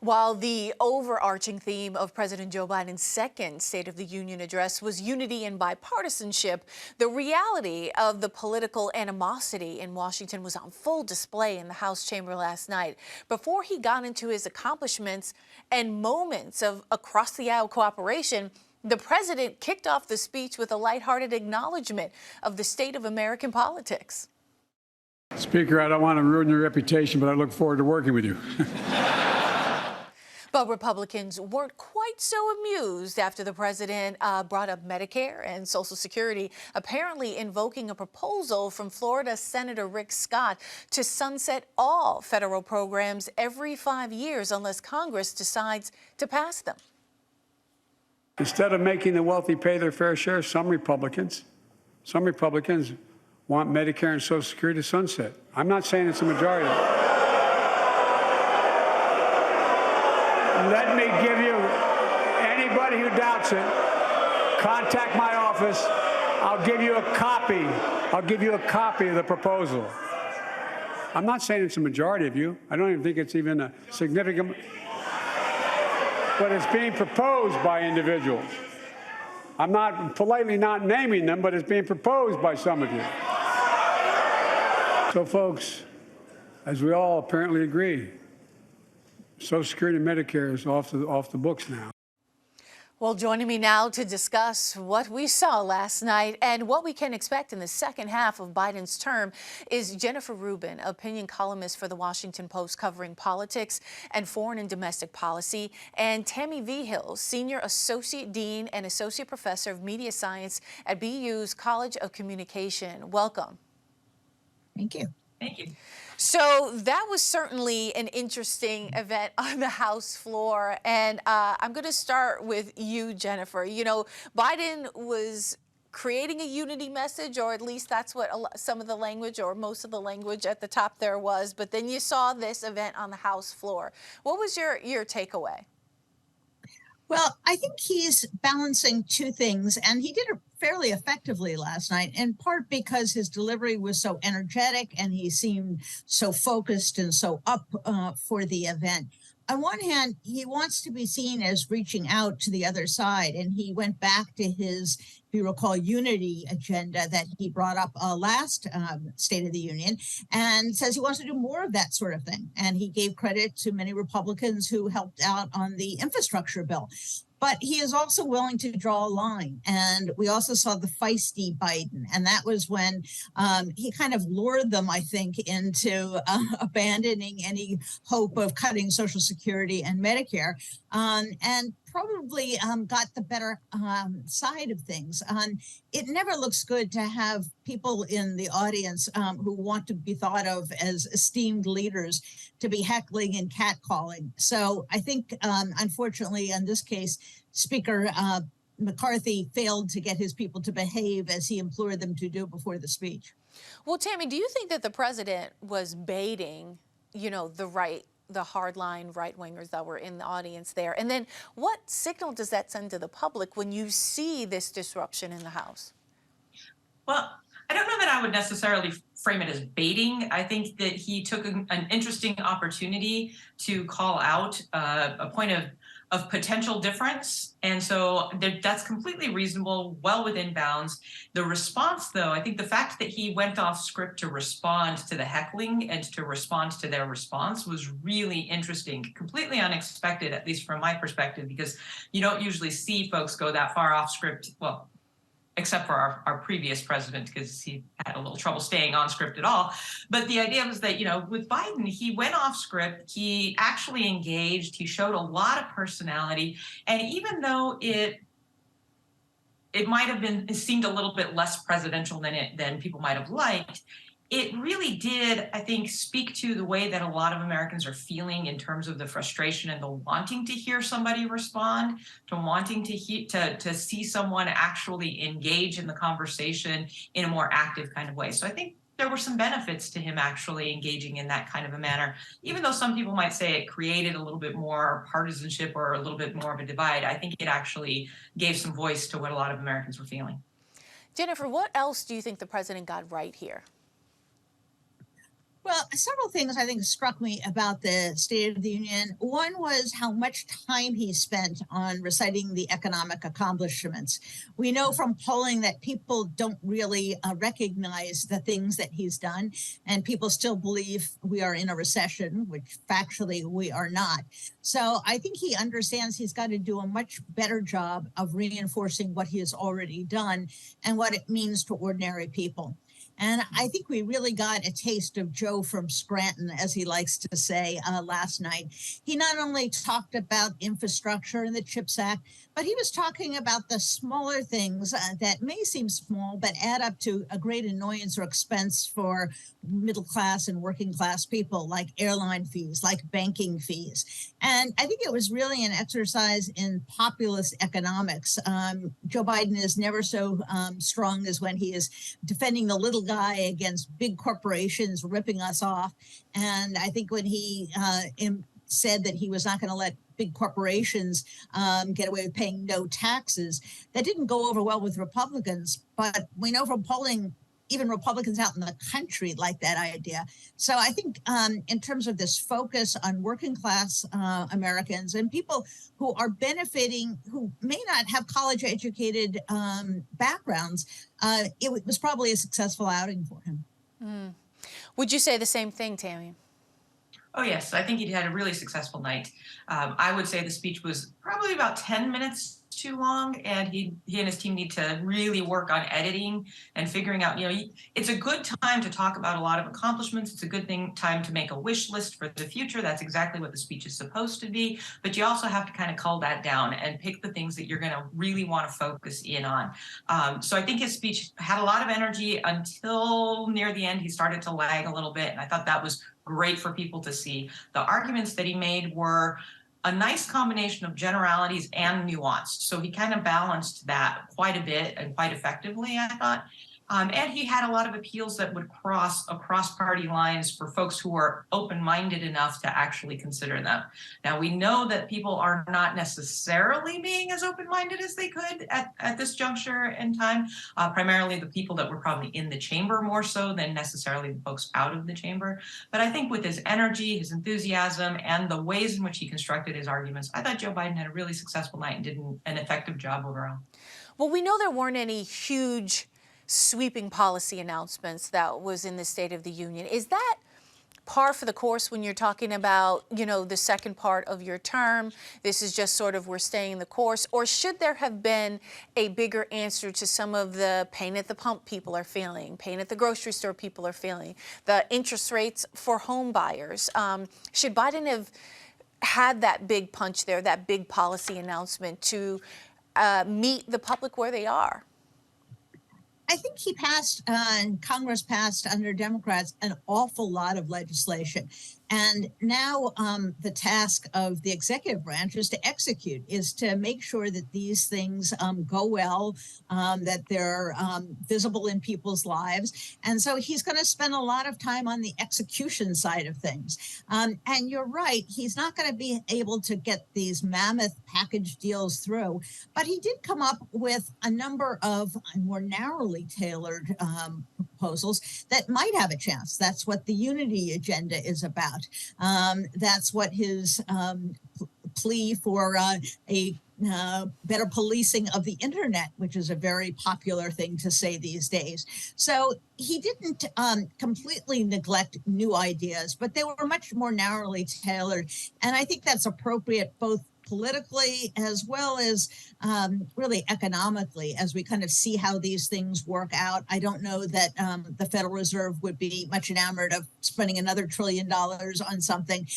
While the overarching theme of President Joe Biden's second State of the Union address was unity and bipartisanship, the reality of the political animosity in Washington was on full display in the House chamber last night. Before he got into his accomplishments and moments of across-the-aisle cooperation, the president kicked off the speech with a lighthearted acknowledgement of the state of American politics. Speaker, I don't want to ruin your reputation, but I look forward to working with you. But Republicans weren't quite so amused after the president brought up Medicare and Social Security, apparently invoking a proposal from Florida Senator Rick Scott to sunset all federal programs every 5 years unless Congress decides to pass them. Instead of making the wealthy pay their fair share, some Republicans want Medicare and Social Security to sunset. I'm not saying it's a majority. Let me give you, anybody who doubts it, contact my office. I'll give you a copy. I'll give you a copy of the proposal. I'm not saying it's a majority of you. I don't even think it's even a significant, but it's being proposed by individuals. I'm not politely not naming them, but it's being proposed by some of you. So, folks, as we all apparently agree, Social Security and Medicare is off the books now. Well, joining me now to discuss what we saw last night and what we can expect in the second half of Biden's term is Jennifer Rubin, opinion columnist for The Washington Post covering politics and foreign and domestic policy, and Tammy Vigil, senior associate dean and associate professor of media science at BU's College of Communication. Welcome. Thank you. Thank you. So that was certainly an interesting event on the House floor. And I'm going to start with you, Jennifer. You know, Biden was creating a unity message, or at least that's what some of the language or most of the language at the top there was. But then you saw this event on the House floor. What was your takeaway? Well, I think he's balancing two things, and he did it fairly effectively last night, in part because his delivery was so energetic and he seemed so focused and so up for the event. On one hand, he wants to be seen as reaching out to the other side, and he went back to his, if you recall, unity agenda that he brought up last State of the Union, and says he wants to do more of that sort of thing. And he gave credit to many Republicans who helped out on the infrastructure bill. But he is also willing to draw a line. And we also saw the feisty Biden. And that was when he kind of lured them, I think, into abandoning any hope of cutting Social Security and Medicare, and probably got the better side of things. It never looks good to have people in the audience who want to be thought of as esteemed leaders to be heckling and catcalling. So I think, unfortunately, in this case, Speaker McCarthy failed to get his people to behave as he implored them to do before the speech. Well, Tammy, do you think that the president was baiting, you know, the hardline right-wingers that were in the audience there? And then what signal does that send to the public when you see this disruption in the House? Well, I don't know that I would necessarily frame it as baiting. I think that he took an interesting opportunity to call out a point of potential difference. And so that's completely reasonable, well within bounds. The response, though, I think the fact that he went off script to respond to the heckling and to respond to their response was really interesting, completely unexpected, at least from my perspective, because you don't usually see folks go that far off script. Well, except for our previous president, because he had a little trouble staying on script at all. But the idea was that, you know, with Biden, he went off script, he actually engaged, he showed a lot of personality. And even though it might have been, it seemed a little bit less presidential than people might have liked, it really did, I think, speak to the way that a lot of Americans are feeling in terms of the frustration and the wanting to hear somebody respond, to wanting to see someone actually engage in the conversation in a more active kind of way. So I think there were some benefits to him actually engaging in that kind of a manner, even though some people might say it created a little bit more partisanship or a little bit more of a divide. I think it actually gave some voice to what a lot of Americans were feeling. Jennifer, what else do you think the president got right here? Well, several things I think struck me about the State of the Union. One was how much time he spent on reciting the economic accomplishments. We know from polling that people don't really recognize the things that he's done, and people still believe we are in a recession, which factually we are not. So I think he understands he's got to do a much better job of reinforcing what he has already done and what it means to ordinary people. And I think we really got a taste of Joe from Scranton, as he likes to say, last night. He not only talked about infrastructure and the CHIPS Act, but he was talking about the smaller things that may seem small, but add up to a great annoyance or expense for middle class and working class people, like airline fees, like banking fees. And I think it was really an exercise in populist economics. Joe Biden is never so strong as when he is defending the little guy against big corporations ripping us off. And I think when he said that he was not going to let big corporations get away with paying no taxes, that didn't go over well with Republicans. But we know from polling, even Republicans out in the country like that idea. So I think in terms of this focus on working class Americans and people who are benefiting, who may not have college educated backgrounds, it was probably a successful outing for him. Would you say the same thing, Tammy? Oh, yes. I think he had a really successful night. I would say the speech was probably about 10 minutes too long, and he and his team need to really work on editing and figuring out, it's a good time to talk about a lot of accomplishments. It's a good time to make a wish list for the future. That's exactly what the speech is supposed to be. But you also have to kind of cull that down and pick the things that you're going to really want to focus in on. So I think his speech had a lot of energy until near the end. He started to lag a little bit, and I thought that was great for people to see. The arguments that he made were a nice combination of generalities and nuance. So he kind of balanced that quite a bit and quite effectively, I thought. And he had a lot of appeals that would cross across party lines for folks who are open-minded enough to actually consider them. Now, we know that people are not necessarily being as open-minded as they could at this juncture in time, primarily the people that were probably in the chamber more so than necessarily the folks out of the chamber. But I think with his energy, his enthusiasm, and the ways in which he constructed his arguments, I thought Joe Biden had a really successful night and did an effective job overall. Well, we know there weren't any huge sweeping policy announcements that was in the State of the Union. Is that par for the course when you're talking about, the second part of your term? This is just sort of we're staying the course, or should there have been a bigger answer to some of the pain at the pump people are feeling, pain at the grocery store people are feeling, the interest rates for home buyers? Should Biden have had that big punch there, that big policy announcement to meet the public where they are? I think he passed and Congress passed under Democrats an awful lot of legislation. And now the task of the executive branch is to execute, is to make sure that these things go well, that they're visible in people's lives. And so he's going to spend a lot of time on the execution side of things. And you're right, he's not going to be able to get these mammoth package deals through. But he did come up with a number of more narrowly tailored proposals that might have a chance. That's what the unity agenda is about. That's what his plea for a better policing of the internet, which is a very popular thing to say these days. So he didn't completely neglect new ideas, but they were much more narrowly tailored. And I think that's appropriate both politically as well as really economically, as we kind of see how these things work out. I don't know that the Federal Reserve would be much enamored of spending another $1 trillion on something.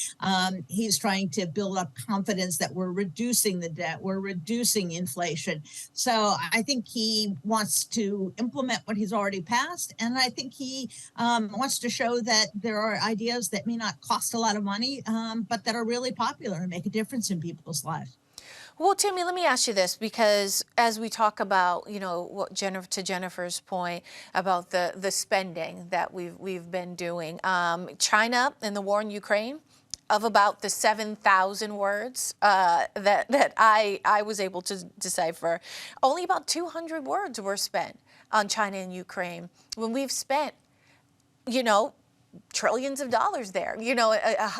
He's trying to build up confidence that we're reducing the debt, we're reducing inflation. So I think he wants to implement what he's already passed. And I think he wants to show that there are ideas that may not cost a lot of money, but that are really popular and make a difference in people's lives. Well, Timmy, let me ask you this, because as we talk about, what to Jennifer's point about the spending that we've been doing, China and the war in Ukraine, of about the 7,000 words that I was able to decipher, only about 200 words were spent on China and Ukraine, when we've spent, trillions of dollars there,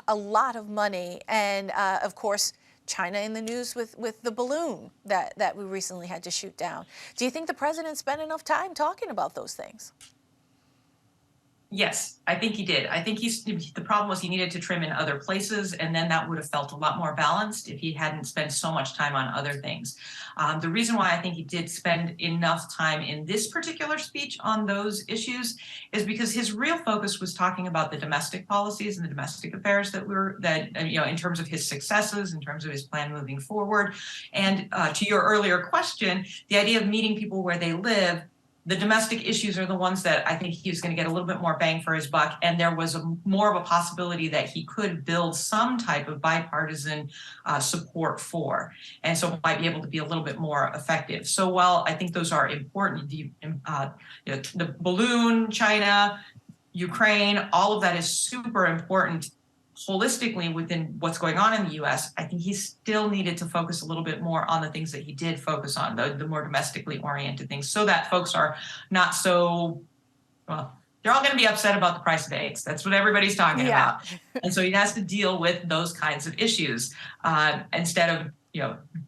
a lot of money. And of course, China in the news with the balloon that we recently had to shoot down. Do you think the president spent enough time talking about those things? Yes, I think he did. I think the problem was he needed to trim in other places, and then that would have felt a lot more balanced if he hadn't spent so much time on other things. The reason why I think he did spend enough time in this particular speech on those issues is because his real focus was talking about the domestic policies and the domestic affairs in terms of his successes, in terms of his plan moving forward. And to your earlier question, the idea of meeting people where they live, the domestic issues are the ones that I think he was going to get a little bit more bang for his buck. And there was more of a possibility that he could build some type of bipartisan support for. And so might be able to be a little bit more effective. So while I think those are important, the balloon, China, Ukraine, all of that is super important holistically within what's going on in the U.S., I think he still needed to focus a little bit more on the things that he did focus on, the more domestically oriented things, so that folks are not so, well, they're all going to be upset about the price of eggs. That's what everybody's talking about. And so he has to deal with those kinds of issues instead of,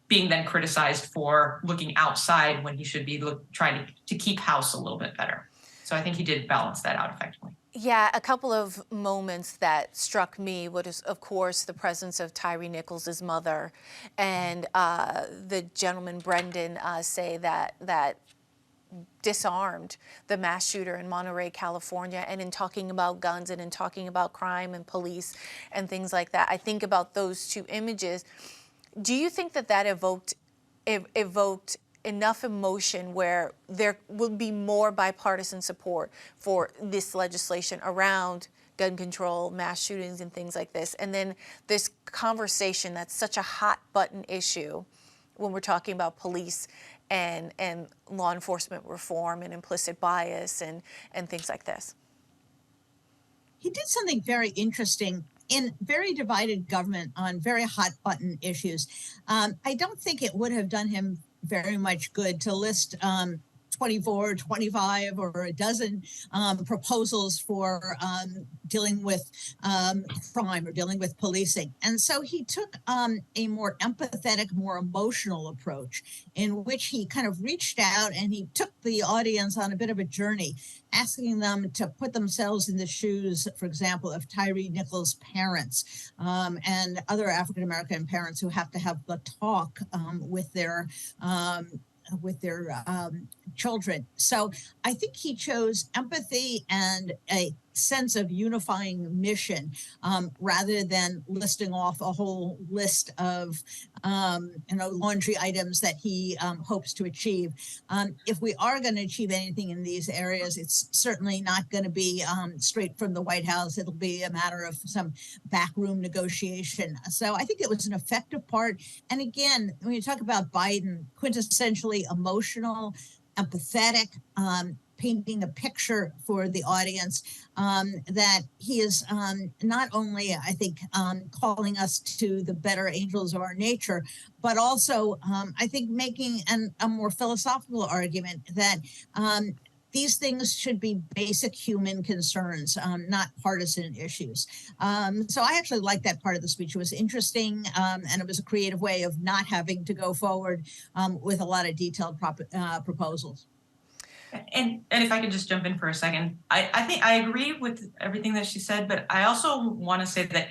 being then criticized for looking outside when he should be trying to keep house a little bit better. So I think he did balance that out effectively. Yeah, a couple of moments that struck me was, of course, the presence of Tyre Nichols' mother, and the gentleman Brendan say that disarmed the mass shooter in Monterey, California, and in talking about guns and in talking about crime and police and things like that. I think about those two images. Do you think that evoked enough emotion where there will be more bipartisan support for this legislation around gun control, mass shootings, and things like this? And then this conversation that's such a hot button issue when we're talking about police and law enforcement reform and implicit bias and things like this. He did something very interesting in very divided government on very hot button issues. I don't think it would have done him very much good to list 24, 25, or a dozen proposals for dealing with crime or dealing with policing. And so he took a more empathetic, more emotional approach in which he kind of reached out and he took the audience on a bit of a journey, asking them to put themselves in the shoes, for example, of Tyre Nichols' parents and other African-American parents who have to have the talk with their children. So I think he chose empathy and a sense of unifying mission rather than listing off a whole list of laundry items that he hopes to achieve. If we are going to achieve anything in these areas, it's certainly not going to be straight from the White House. It'll be a matter of some backroom negotiation. So I think it was an effective part. And again, when you talk about Biden, quintessentially emotional, empathetic, painting a picture for the audience that he is not only, I think, calling us to the better angels of our nature, but also, I think, making a more philosophical argument that these things should be basic human concerns, not partisan issues. So I actually liked that part of the speech. It was interesting, and it was a creative way of not having to go forward with a lot of detailed proposals. And if I could just jump in for a second, I think I agree with everything that she said, but I also want to say that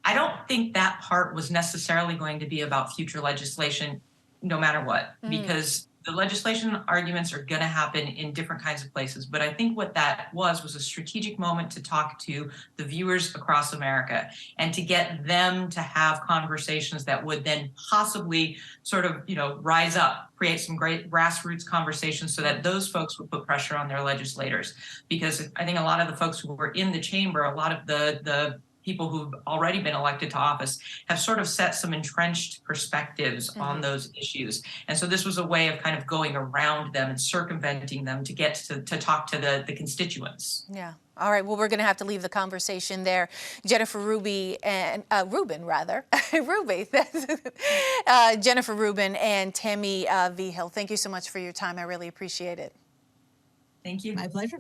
I don't think that part was necessarily going to be about future legislation, no matter what, because the legislation arguments are going to happen in different kinds of places. But I think what that was a strategic moment to talk to the viewers across America and to get them to have conversations that would then possibly sort of, rise up, create some great grassroots conversations so that those folks would put pressure on their legislators. Because I think a lot of the folks who were in the chamber, a lot of the people who've already been elected to office have sort of set some entrenched perspectives on those issues. And so this was a way of kind of going around them and circumventing them to get to talk to the constituents. Yeah. All right. Well, we're going to have to leave the conversation there. Jennifer Rubin and Jennifer Rubin and Tammy Vigil. Thank you so much for your time. I really appreciate it. Thank you. My pleasure.